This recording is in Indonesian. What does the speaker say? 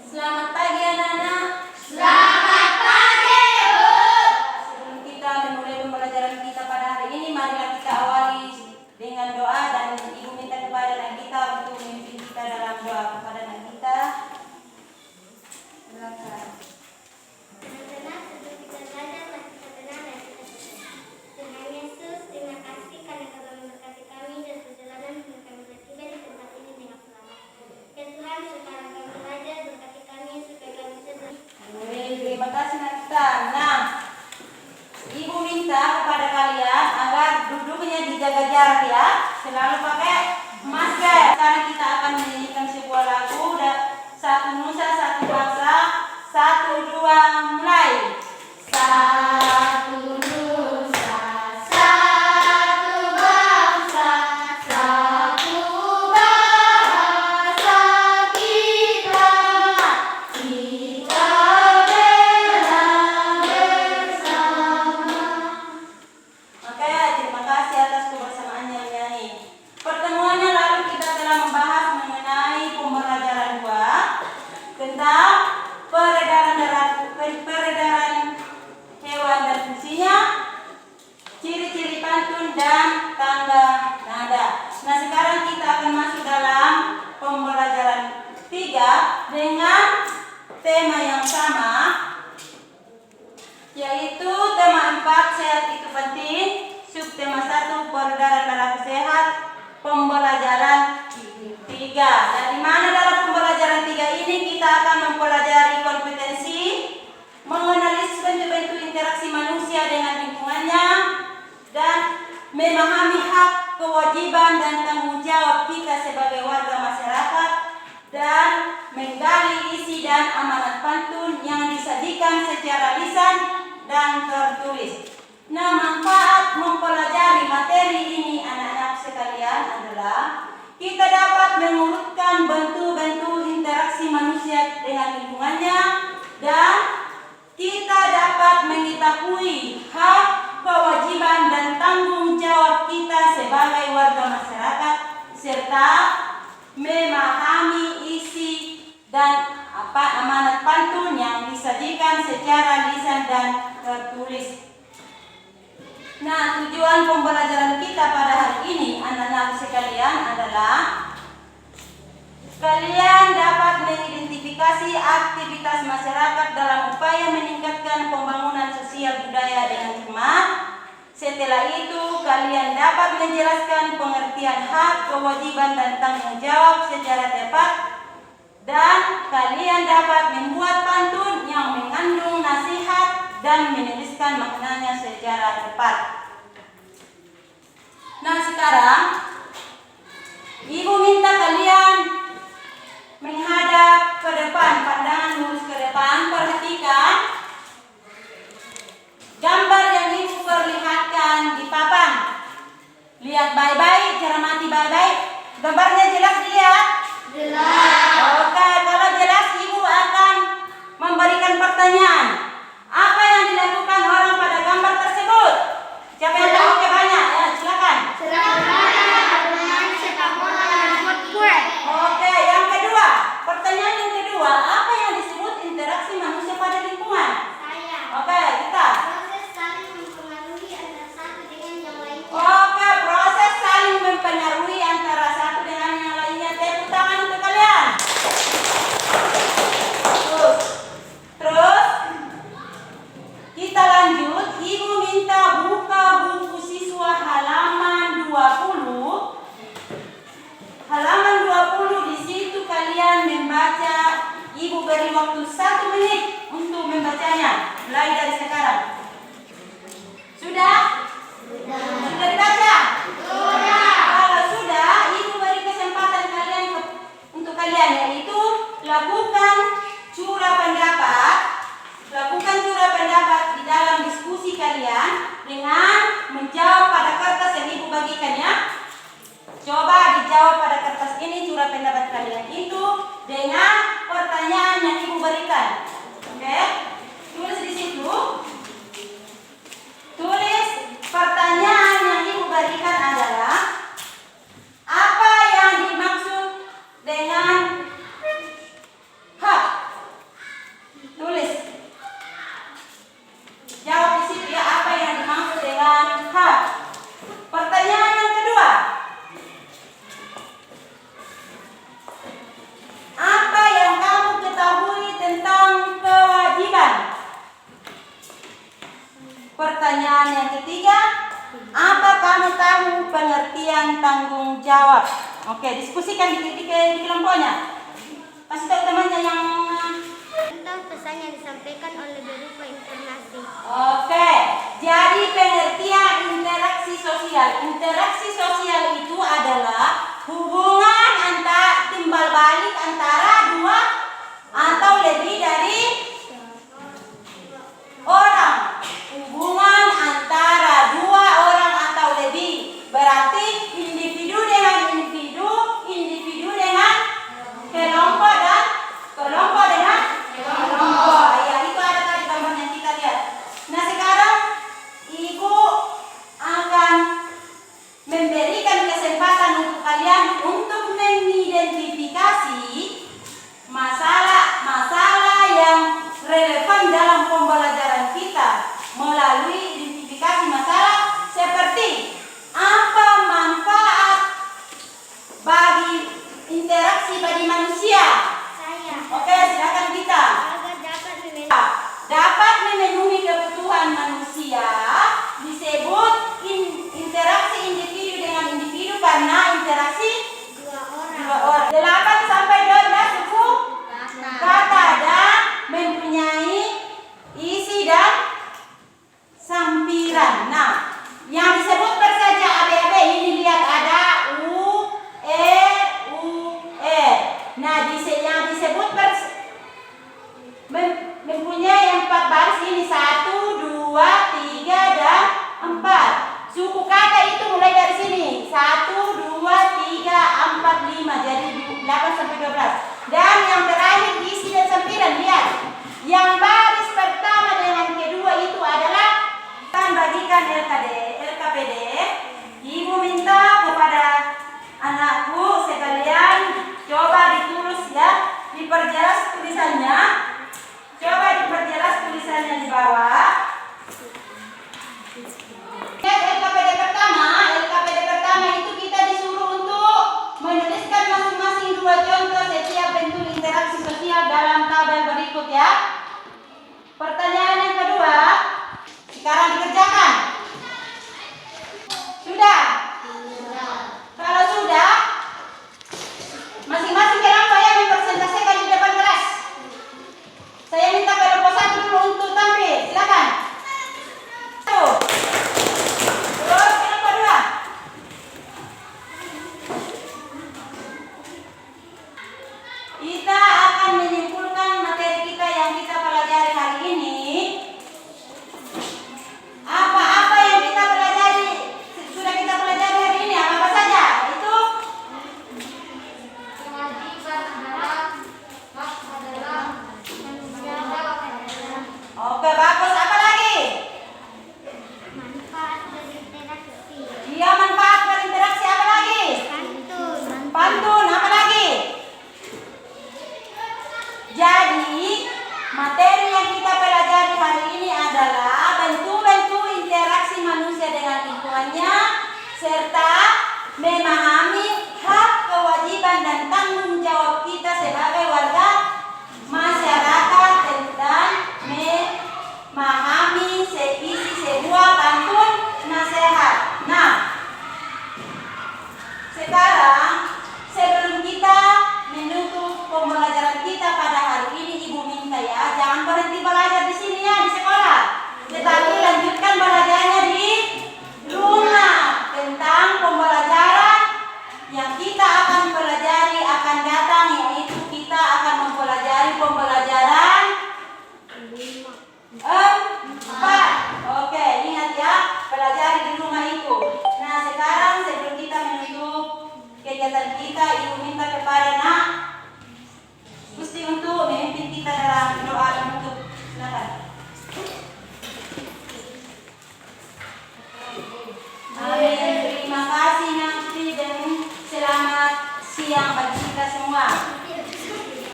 Selamat pagi anak-anak. Selamat pagi, Bu. Sebelum kita memulai pembelajaran kita pada hari ini, marilah kita awali dengan doa dan Ibu minta kepada anak kita untuk memimpin kita dalam doa. Kepada anak kita, silakan. Tenang-tenang sebelum kita belajar, mari kita tenang dan kita berdoa. Tuhan Yesus, terima kasih karena Kau memberkati kami dan perjalanan hingga kami bertiba di tempat ini dengan selamat. Ya Tuhan, sekarang kami belajar, berkati kami supaya kami bisa Terima kasih anak kita. Nah, Ibu minta kepada kalian agar duduknya dijaga jarak ya. Selalu pakai masker. Sekarang kita akan menyanyikan sebuah lagu. Satu nusa, satu bangsa. 1, 2, mulai. Satu nusa, satu bangsa, satu bahasa kita bela bersama. Oke, terima kasih atas kebersamaan yang menyanyi. Pertemuannya lalu kita telah membahas mengenai pembelajaran 2 tentang peredaran hewan dan fungsinya, ciri-ciri pantun dan tanda nada. Nah, sekarang kita akan masuk dalam pembelajaran 3 dengan tema yang sama, yaitu tema 4 sehat itu penting, subtema 1 peredaran darah sehat, pembelajaran 3. Nah, di mana dalam pembelajaran 3 ini kita akan mempelajari kompetensi mengenali bentuk-bentuk interaksi manusia dengan lingkungannya dan memahami hak, kewajiban dan tanggung jawab kita sebagai warga masyarakat dan menggali isi dan amanat pantun yang disajikan secara lisan dan tertulis. Nah, manfaat mempelajari materi ini anak-anak sekalian adalah kita dapat mengurutkan bentuk-bentuk interaksi manusia dengan lingkungannya dan kita dapat mengetahui hak, kewajiban dan tanggung jawab kita sebagai warga masyarakat serta memahami isi dan amanat pantun yang disajikan secara lisan dan tertulis. Nah, tujuan pembelajaran kita pada hari ini anak-anak sekalian adalah kalian dapat mengidentifikasi aktivitas masyarakat dalam upaya meningkatkan pembangunan sosial budaya dengan cermat. Setelah itu, kalian dapat menjelaskan pengertian hak, kewajiban dan tanggung jawab secara tepat. Dan kalian dapat membuat pantun yang mengandung nasihat dan menuliskan maknanya secara tepat. Nah, sekarang Ibu minta kalian menghadap ke depan, pandangan lurus ke depan. Perhatikan gambar yang Ibu perlihatkan di papan. Lihat baik-baik, cermati baik-baik. Gambarnya jelas dilihat? Jelas. Oke, kalau jelas Ibu akan memberikan pertanyaan. Apa yang dilakukan orang pada gambar tersebut? Siapa yang tahu? Oke, banyak. Ya, silakan. Bermain sepak bola dan buat kue. Oke, yang kedua. Pertanyaan yang kedua, apa yang disebut interaksi manusia pada lingkungan? Saya. Oke, kita. Proses saling mempengaruhi antara satu dengan yang lainnya. Oke, proses saling mempengaruhi antara satu dengan yang lainnya. Tepuk tangan untuk kalian. Terus kita lanjut. Ibu minta buka buku siswa halaman 20. Halaman 20 di situ kalian membaca. Ibu beri waktu 1 menit untuk membacanya. Mulai dari sekarang. Sudah? Sudah dibaca? Sudah. Kalau sudah, Ibu beri kesempatan kalian untuk kalian, yaitu lakukan curah pendapat. Lakukan curah pendapat di dalam diskusi kalian dengan menjawab pada kertas yang Ibu bagikan ya. Coba dijawab pada kertas ini curah pendapat kalian itu dengan pertanyaan yang Ibu berikan. Oke? Tulis di situ. Tulis pertanyaan yang Ibu berikan adalah apa yang dimaksud dengan hak. ketiga, apa kamu tahu pengertian tanggung jawab? Oke, diskusikan di kelompoknya. Kasih tahu temannya yang Contoh pesan yang disampaikan oleh berupa informasi. Oke, jadi pengertian interaksi sosial. Interaksi sosial itu adalah hubungan antara timbal balik antara dua atau lebih dari orang. Hubungan antara dua orang atau lebih. Berarti individu dengan individu, individu dengan kelompok dan kelompok dengan kelompok. Ya, itu ada tadi gambar yang kita lihat. Nah, sekarang Ibu akan memberikan kesempatan untuk kalian untuk mengidentifikasi masalah-masalah yang relevan dalam pembelajaran kita melalui identifikasi masalah seperti apa manfaat bagi interaksi bagi manusia. Saya Oke, silakan kita. agar Dapat memenuhi kebutuhan manusia disebut interaksi individu dengan individu karena interaksi dua orang. 8 sampai 12 cukup kata dan mempunyai isi dan sampiran. Nah, yang disebut bersaja ABAB ini lihat ada U, E, U, E. Nah, yang disebut mempunyai 4 baris ini 1, 2, 3 dan 4. Suku kata itu mulai dari sini 1, 2, 3, 4, 5. Jadi 8 sampai 12. Dan yang terakhir isi dan sampiran lihat. Yang baris pertama dengan kedua itu adalah bagikan LKPD. Ibu minta kepada anakku sekalian coba ditulis ya, diperjelas tulisannya. Coba diperjelas tulisannya di bawah. LKPD pertama itu kita disuruh untuk menuliskan masing-masing 2 contoh setiap bentuk interaksi sosial dalam tabel berikut ya. Pertanyaan yang kedua, sekarang dikerjakan. Sudah? Kalau sudah, masing-masing kelompok yang mempresentasikan di depan kelas. Saya minta kelompok 1 dulu untuk tampil. Silakan. 1. Terus kelompok 2. Kita akan menyimpulkan materi kita yang kita pelajari hari ini. Apa-apa yang kita pelajari sudah kita pelajari hari ini, apa saja? Itu oke, bagus. Apa lagi? manfaat berinteraksi. Dia manfaat berinteraksi. Apa lagi? Pantun. Apa lagi? Jadi materi yang kita pelajari hari ini adalah